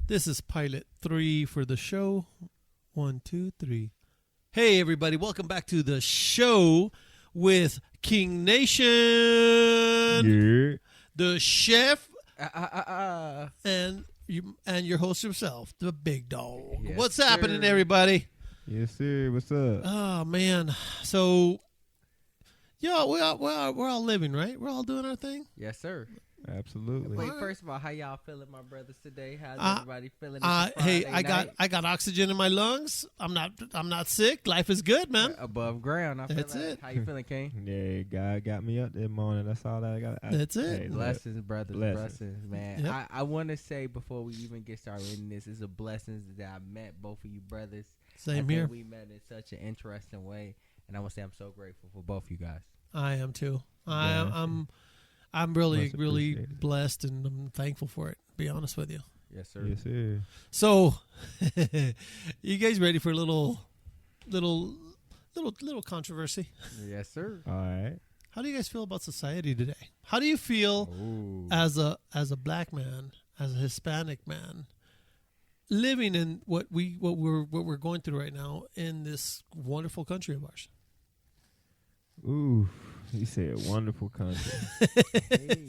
This is pilot 3 for the show. 1, 2, 3. Hey, everybody. Welcome back to the show with King Nation. Yeah. The chef. And your host himself, the big dog. Yes, What's sir. happening, everybody? Yes, sir. What's up? Oh, man. So, yeah, we're all living, right? We're all doing our thing. Yes, sir. Absolutely. Wait, first of all, how y'all feeling, my brothers, today? How's everybody feeling? Hey, I got oxygen in my lungs. I'm not sick. Life is good, man. Above ground. That's it. How you feeling, King? Yeah, God got me up that morning. That's all that I got. That's it. Hey, Blessings, brothers. Blessings. Man. Yep. I want to say before we even get started in this, it's a blessing that I met both of you brothers. Same I here. think we met in such an interesting way, and I want to say I'm so grateful for both you guys. I am too. Yeah. I'm really Much really appreciated. blessed, and I'm thankful for it. To be honest with you. Yes, sir. Yes, sir. So, you guys ready for a little controversy? Yes, sir. All right. How do you guys feel about society today? How do you feel Ooh. as a black man, as a Hispanic man, living in what we're going through right now in this wonderful country of ours? Ooh, you said wonderful country. Hey.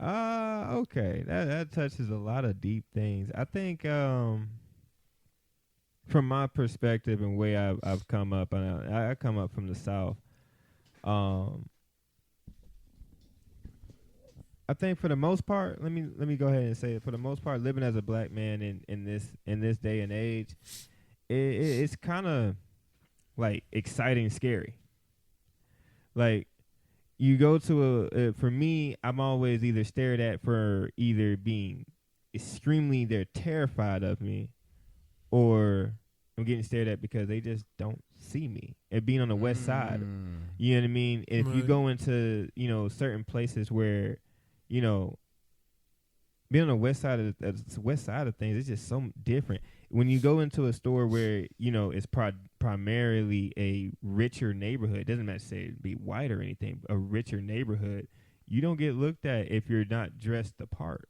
Okay. That touches a lot of deep things. I think from my perspective and way I've come up, and I come up from the South. I think for the most part, let me go ahead and say it. For the most part, living as a black man in this day and age, it's kind of like exciting, scary. Like you go to for me, I'm always either stared at for either being they're terrified of me, or I'm getting stared at because they just don't see me. And being on the west side, you know what I mean? And if you Right. go into, certain places where, being on the west side of things, it's just so different. When you go into a store where, it's primarily a richer neighborhood, it doesn't matter say be white or anything, a richer neighborhood, you don't get looked at if you're not dressed the part.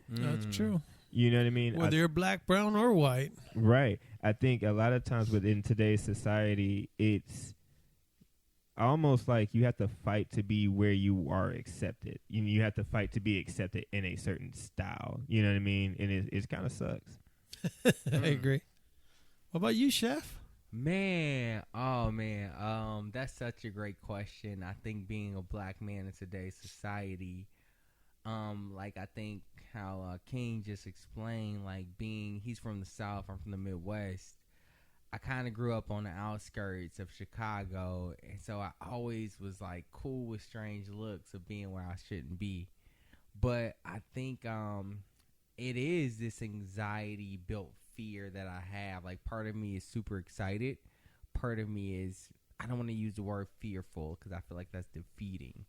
That's true. You know what I mean? Whether you're black, brown, or white. Right. I think a lot of times within today's society, it's almost like you have to fight to be where you are accepted. You have to fight to be accepted in a certain style. You know what I mean? And it kind of sucks. I agree. What about you, Chef? Man, that's such a great question. I think being a black man in today's society, I think how King just explained, he's from the South, I'm from the Midwest. I kind of grew up on the outskirts of Chicago, and so I always was cool with strange looks of being where I shouldn't be. But I think it is this anxiety built fear that I have. Part of me is super excited. Part of me is, I don't want to use the word fearful because I feel like that's defeating.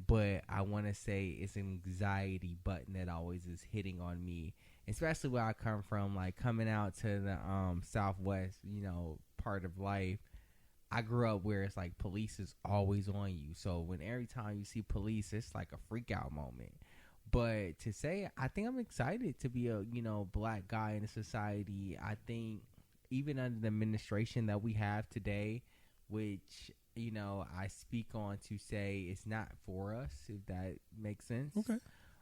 But I want to say it's an anxiety button that always is hitting on me, especially where I come from, coming out to the Southwest, part of life. I grew up where it's police is always on you. So when every time you see police, it's like a freak out moment. But to say, I think I'm excited to be a, black guy in a society. I think even under the administration that we have today, which, I speak on to say it's not for us, if that makes sense. Okay.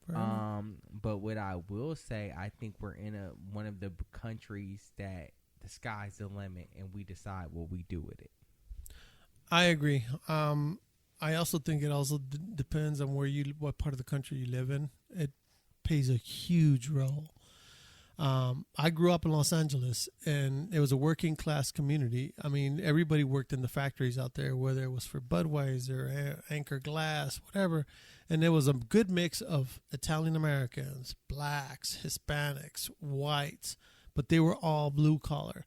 But what I will say, I think we're in one of the countries that the sky's the limit and we decide what we do with it. I agree. I also think it also depends on what part of the country you live in. It plays a huge role. I grew up in Los Angeles, and it was a working class community. I mean, everybody worked in the factories out there, whether it was for Budweiser, Anchor Glass, whatever. And there was a good mix of Italian Americans, blacks, Hispanics, whites, but they were all blue collar.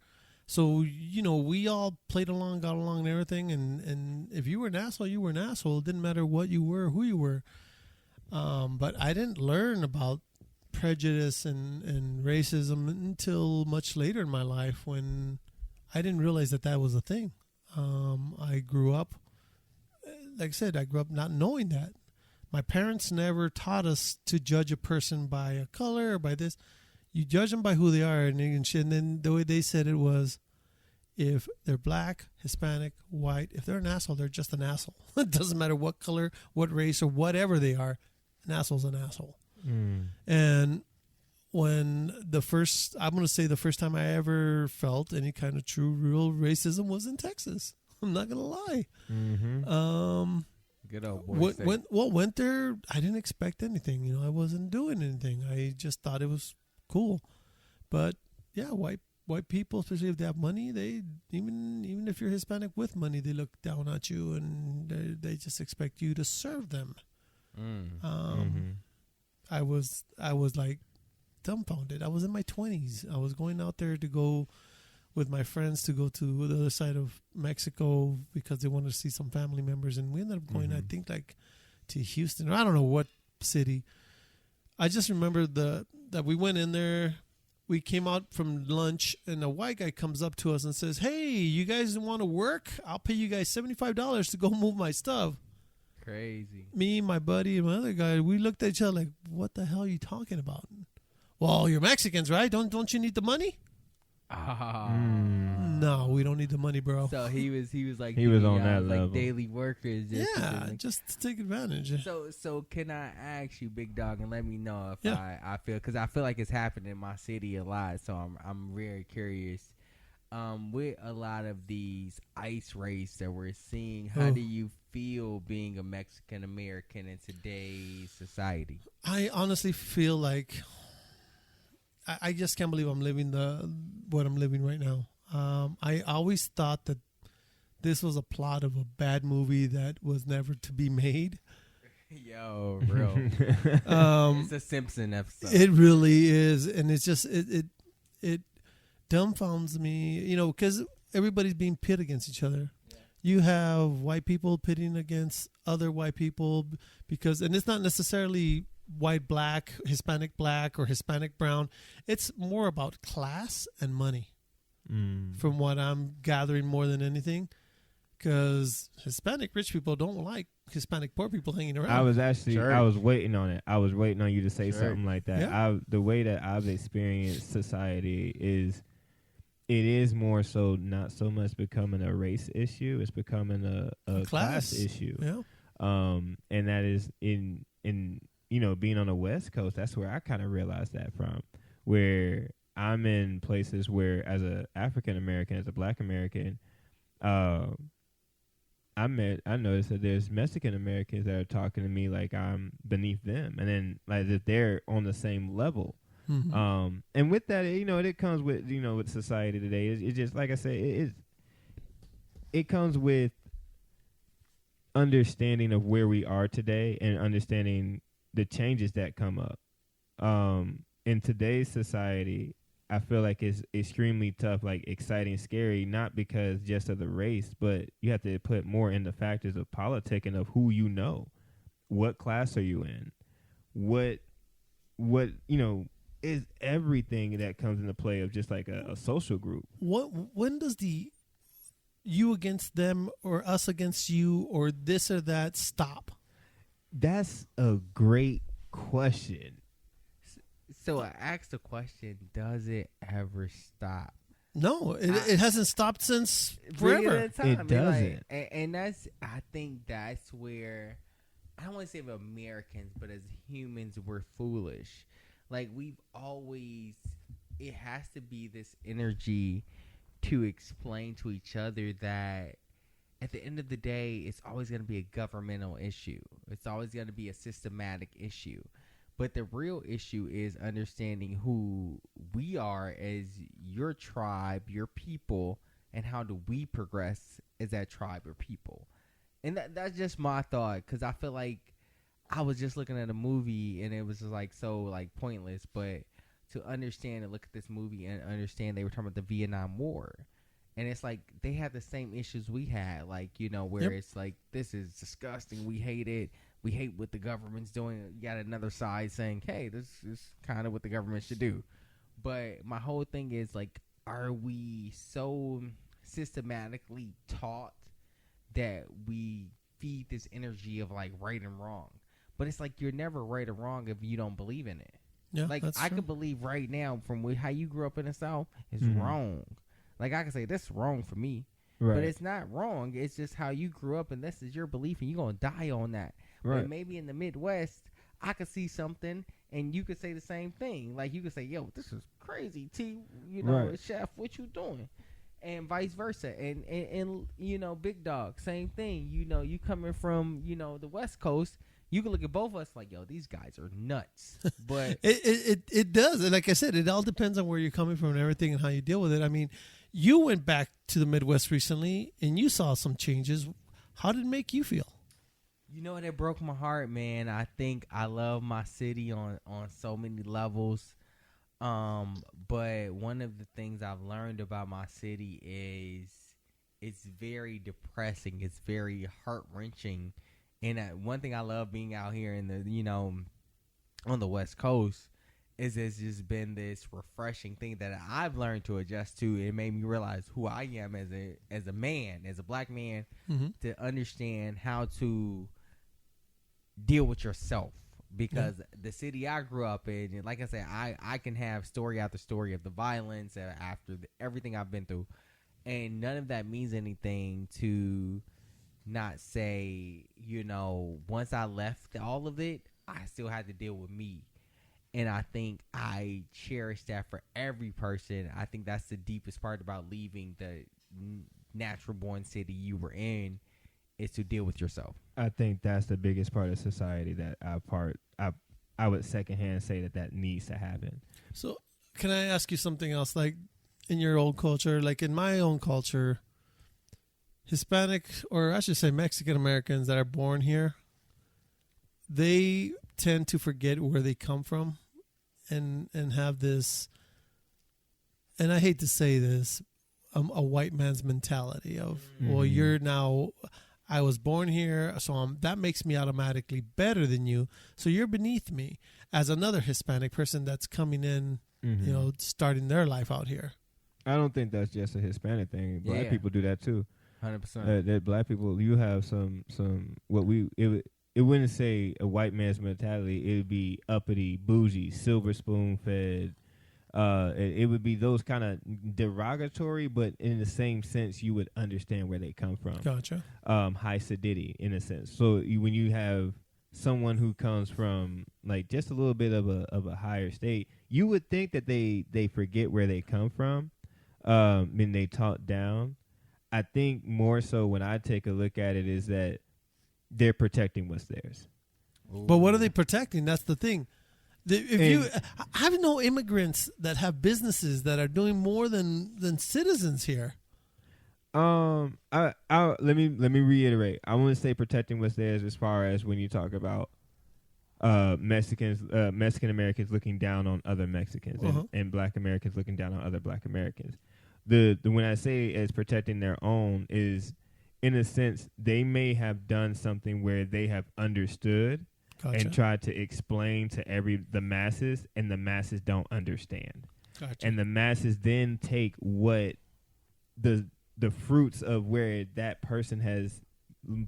So, we all played along, got along and everything. And if you were an asshole, you were an asshole. It didn't matter what you were, who you were. But I didn't learn about prejudice and racism until much later in my life, when I didn't realize that was a thing. I grew up, like I said, not knowing that. My parents never taught us to judge a person by a color or by this. You judge them by who they are, and then the way they said it was, if they're black, Hispanic, white, if they're an asshole, they're just an asshole. It doesn't matter what color, what race, or whatever they are. An asshole's an asshole. And when I'm going to say the first time I ever felt any kind of true, real racism was in Texas. I'm not going to lie. Good old boy. Went there. I didn't expect anything. You know, I wasn't doing anything. I just thought it was cool. But yeah, white people, especially if they have money, they even if you're Hispanic with money, they look down at you and they just expect you to serve them. I was like dumbfounded. I was in my 20s. I was going out there to go with my friends to go to the other side of Mexico because they wanted to see some family members, and we ended up going, I think, like to Houston, or I don't know what city. I just remember that we went in there. We came out from lunch, and a white guy comes up to us and says, "Hey, you guys want to work? I'll pay you guys $75 to go move my stuff." Crazy. Me, my buddy, and my other guy, we looked at each other like, "What the hell are you talking about?" Well, you're Mexicans, right? Don't you need the money? No, we don't need the money, bro. So he was like He was on that like level. daily workers. Just to take advantage. So can I ask you, big dog, and let me know if I feel, because I feel like it's happening in my city a lot. So I'm very curious. With a lot of these ICE raids that we're seeing, how do you feel being a Mexican American in today's society? I honestly feel like I just can't believe I'm living what I'm living right now. I always thought that this was a plot of a bad movie that was never to be made. Yo, real. It's a Simpson episode. It really is, and it's just it dumbfounds me, you know, because everybody's being pit against each other. Yeah. You have white people pitting against other white people and it's not necessarily white black, Hispanic black, or Hispanic brown. It's more about class and money, from what I'm gathering more than anything. Because Hispanic rich people don't like Hispanic poor people hanging around. I was waiting on it. I was waiting on you to say something like that. Yeah. The way that I've experienced society is, it is more so not so much becoming a race issue. It's becoming a class issue. Yeah. And that is in you know, being on the West Coast, that's where I kind of realized that from, where I'm in places where, as a African American, as a Black American, I noticed that there's Mexican Americans that are talking to me like I'm beneath them, and then like that they're on the same level. Mm-hmm. And with that, you know, it comes with, you know, with society today. It's just like I say, it comes with understanding of where we are today and understanding the changes that come up. In today's society, I feel like it's extremely tough, like exciting, scary, not because just of the race, but you have to put more in the factors of politicking, of who you know, what class are you in, what you know, is everything that comes into play of just like a social group. When does the you against them or us against you or this or that stop? That's a great question. So I asked the question, does it ever stop? No, it hasn't stopped since forever. It doesn't. And that's, I think that's where, I don't want to say of Americans, but as humans, we're foolish. Like, we've always, it has to be this energy to explain to each other that at the end of the day, it's always going to be a governmental issue. It's always going to be a systematic issue. But the real issue is understanding who we are as your tribe, your people, and how do we progress as that tribe or people. And that's just my thought, because I feel like I was just looking at a movie and it was just like so like pointless. But to understand and look at this movie and understand they were talking about the Vietnam War. And it's like they had the same issues we had, like, you know, where it's like, this is disgusting. We hate it. We hate what the government's doing. You got another side saying, hey, this is kind of what the government should do. But my whole thing is, like, are we so systematically taught that we feed this energy of, like, right and wrong? But it's like you're never right or wrong if you don't believe in it. Yeah, Like that's I true. could believe right now from how you grew up in the South is Mhm. wrong. Like I can say this is wrong for me, Right. but it's not wrong. It's just how you grew up, and this is your belief, and you're gonna die on that. Right. But maybe in the Midwest, I could see something, and you could say the same thing. Like you could say, "Yo, this is crazy, T. You know, Right. chef, what you doing?" And vice versa, and you know, big dog, same thing. You know, you coming from the West Coast, you can look at both of us like, yo, these guys are nuts. But It does. And like I said, it all depends on where you're coming from and everything and how you deal with it. I mean, you went back to the Midwest recently and you saw some changes. How did it make you feel? you know what? It broke my heart, man. I think I love my city on so many levels. But one of the things I've learned about my city is it's very depressing. It's very heart wrenching. And one thing I love being out here in on the West Coast is it's just been this refreshing thing that I've learned to adjust to. It made me realize who I am as a man, as a black man, Mm-hmm. to understand how to deal with yourself. Because the city I grew up in, and like I said, I can have story after story of the violence after everything I've been through, and none of that means anything to not say, once I left all of it, I still had to deal with me. And I think I cherish that for every person. I think that's the deepest part about leaving the natural born city you were in, is to deal with yourself. I think that's the biggest part of society that I would secondhand say that needs to happen. So, can I ask you something else? Like in your old culture, like in my own culture, Hispanic, or I should say Mexican Americans that are born here, they tend to forget where they come from and have this, and I hate to say this, a white man's mentality of, well, Mhm. you're now, I was born here, so that makes me automatically better than you, so you're beneath me as another Hispanic person that's coming in, Mhm. starting their life out here. I don't think that's just a Hispanic thing. Black Yeah. people do that too. 100%. That black people, you have some it wouldn't say a white man's mentality. It would be uppity, bougie, silver spoon fed. It would be those kind of derogatory, but in the same sense, you would understand where they come from. Gotcha. High acidity in a sense. So when you have someone who comes from like just a little bit of a higher state, you would think that they forget where they come from, and they talk down. I think more so when I take a look at it is that they're protecting what's theirs. But what are they protecting? That's the thing. I know immigrants that have businesses that are doing more than citizens here. I let me reiterate. I want to say protecting what's theirs as far as when you talk about Mexican Americans looking down on other Mexicans and Black Americans looking down on other Black Americans. The when I say as protecting their own is, in a sense, they may have done something where they have understood and tried to explain to the masses, and the masses don't understand. Gotcha. And the masses then take what the fruits of where that person has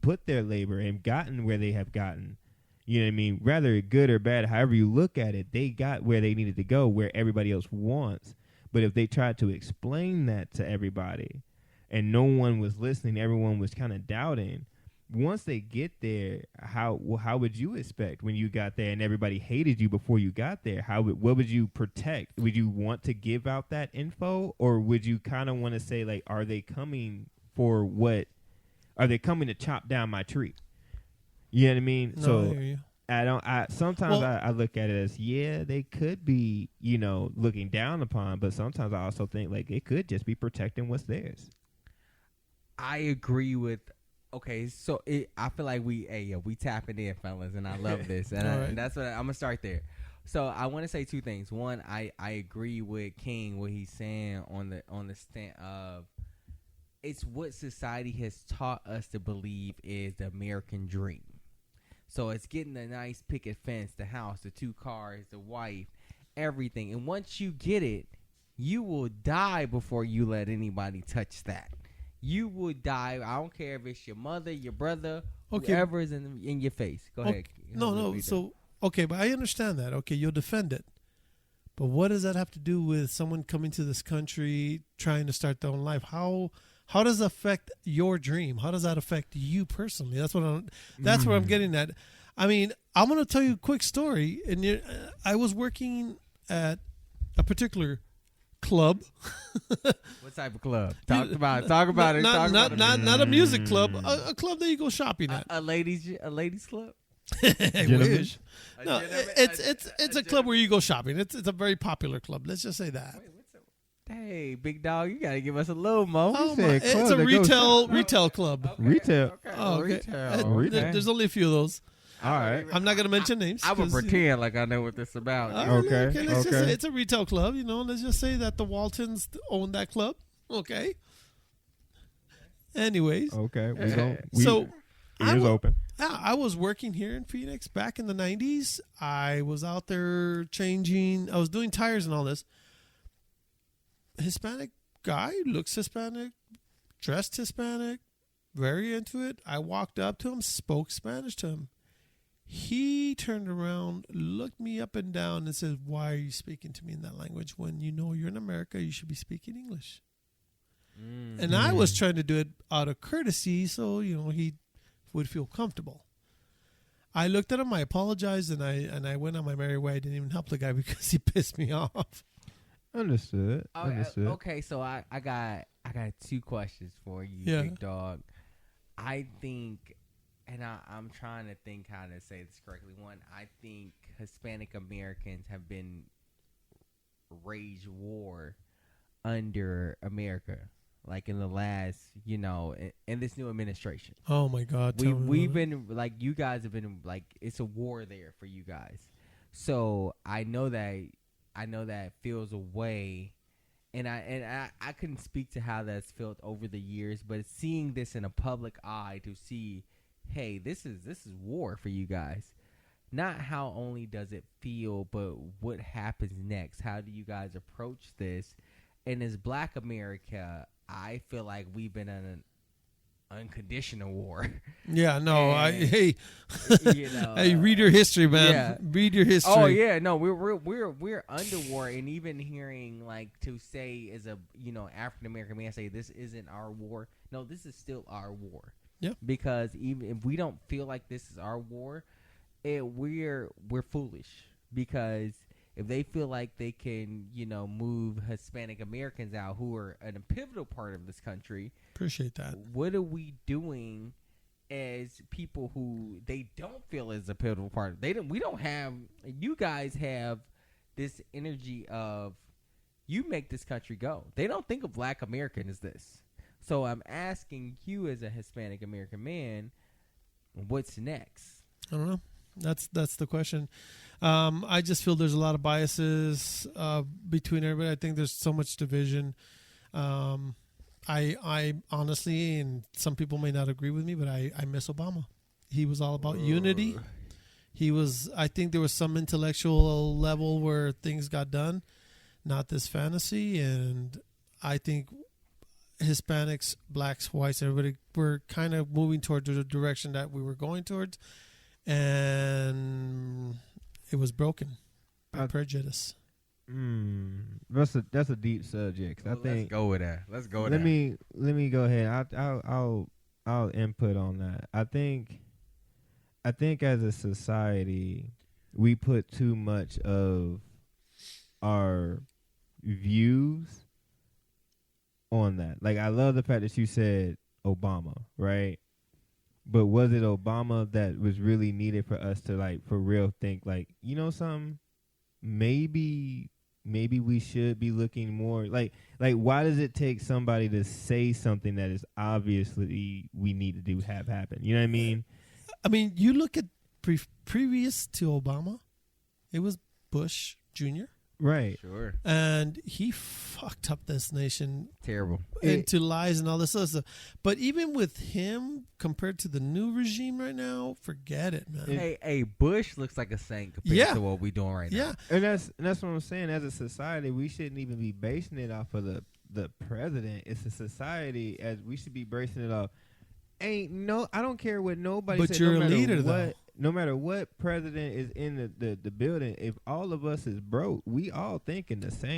put their labor and gotten where they have gotten. You know what I mean? Rather good or bad, however you look at it, they got where they needed to go, where everybody else wants. But if they tried to explain that to everybody and no one was listening, everyone was kind of doubting, once they get there, how would you expect when you got there and everybody hated you before you got there? What would you protect? Would you want to give out that info, or would you kind of want to say, like, are they coming for what? Are they coming to chop down my tree? You know what I mean? No, So I hear you. Sometimes I look at it as, yeah, they could be, looking down upon, but sometimes I also think like it could just be protecting what's theirs. I agree with. Okay, so I feel like we tapping in, fellas, and I love this, and, All right. and that's what I'm gonna start there. So I want to say two things. One, I agree with King what he's saying on the stand of, it's what society has taught us to believe is the American dream. So it's getting the nice picket fence, the house, the 2 cars, the wife, everything, and once you get it, you will die before you let anybody touch that. You would die. I don't care if it's your mother, your brother, whoever is in your face. Go ahead. No. So, okay, but I understand that. Okay, you'll defend it. But what does that have to do with someone coming to this country trying to start their own life? How does that affect your dream? How does that affect you personally? That's what I'm getting at. I mean, I'm going to tell you a quick story. And I was working at a particular club. What type of club? Talk about it. Not a music club. A club that you go shopping at. A ladies club. I wish. No, it's a club where you go shopping. It's a very popular club. Let's just say that. Hey, big dog, you gotta give us a little more. It's a retail club. Okay, retail. Okay. Oh, okay. Retail. There's only a few of those. All right. I'm not gonna mention names. I would pretend like I know what this is about. Okay. Let's just say it's a retail club. Let's just say that the Waltons own that club. Okay. Anyways. Okay. Ears open. Yeah, I was working here in Phoenix back in the 90s. I was out there I was doing tires and all this. Hispanic guy, looks Hispanic, dressed Hispanic, very into it. I walked up to him, spoke Spanish to him. He turned around, looked me up and down and said, "Why are you speaking to me in that language when you know you're in America, you should be speaking English?" And I was trying to do it out of courtesy so, he would feel comfortable. I looked at him, I apologized, and I went on my merry way. I didn't even help the guy because he pissed me off. Understood. Okay, so I got two questions for you, big dog. I think, and I'm trying to think how to say this correctly. One, I think Hispanic Americans have been waged war under America, like in the last, in this new administration. Oh my God! We've been like, you guys have been like, it's a war there for you guys. So I know that feels a way, and I couldn't speak to how that's felt over the years, but seeing this in a public eye to see, hey, this is war for you guys. Not how only does it feel, but what happens next. How do you guys approach this? And as Black America, I feel like we've been in an unconditional war. Yeah, no, hey, read your history, man. Yeah. Read your history. Oh yeah, no, we're under war, and even hearing like to say as a African American man say this isn't our war. No, this is still our war. Yeah. Because even if we don't feel like this is our war, we're foolish, because if they feel like they can, move Hispanic Americans out who are a pivotal part of this country. Appreciate that. What are we doing as people who they don't feel is a pivotal part? We don't have. You guys have this energy of you make this country go. They don't think of Black American as this. So I'm asking you as a Hispanic American man, what's next? I don't know. That's the question. I just feel there's a lot of biases between everybody. I think there's so much division. I honestly, and some people may not agree with me, but I miss Obama. He was all about unity. I think there was some intellectual level where things got done, not this fantasy. And I think Hispanics, blacks, whites, everybody were kind of moving towards the direction that we were going towards. And it was broken by prejudice. That's a deep subject. I think let's go with that. Let me go ahead. I'll input on that. I think as a society we put too much of our views on that. Like, I love the fact that you said Obama, right? But was it Obama that was really needed for us to, like, for real think, like, something? Maybe we should be looking more like why does it take somebody to say something that is obviously we need to do have happen? You know what I mean? I mean, you look at previous to Obama, it was Bush Jr. Right. Sure. And he fucked up this nation. Terrible. Into lies and all this other stuff. But even with him, compared to the new regime right now, forget it, man. Hey, Bush looks like a saint compared to what we're doing right now. Yeah. And that's what I'm saying. As a society, we shouldn't even be basing it off of the president. It's a society, as we should be basing it off. I don't care what nobody said. But you're no a leader, what, though. no matter what president is in the building, if all of us is broke, we all thinking the same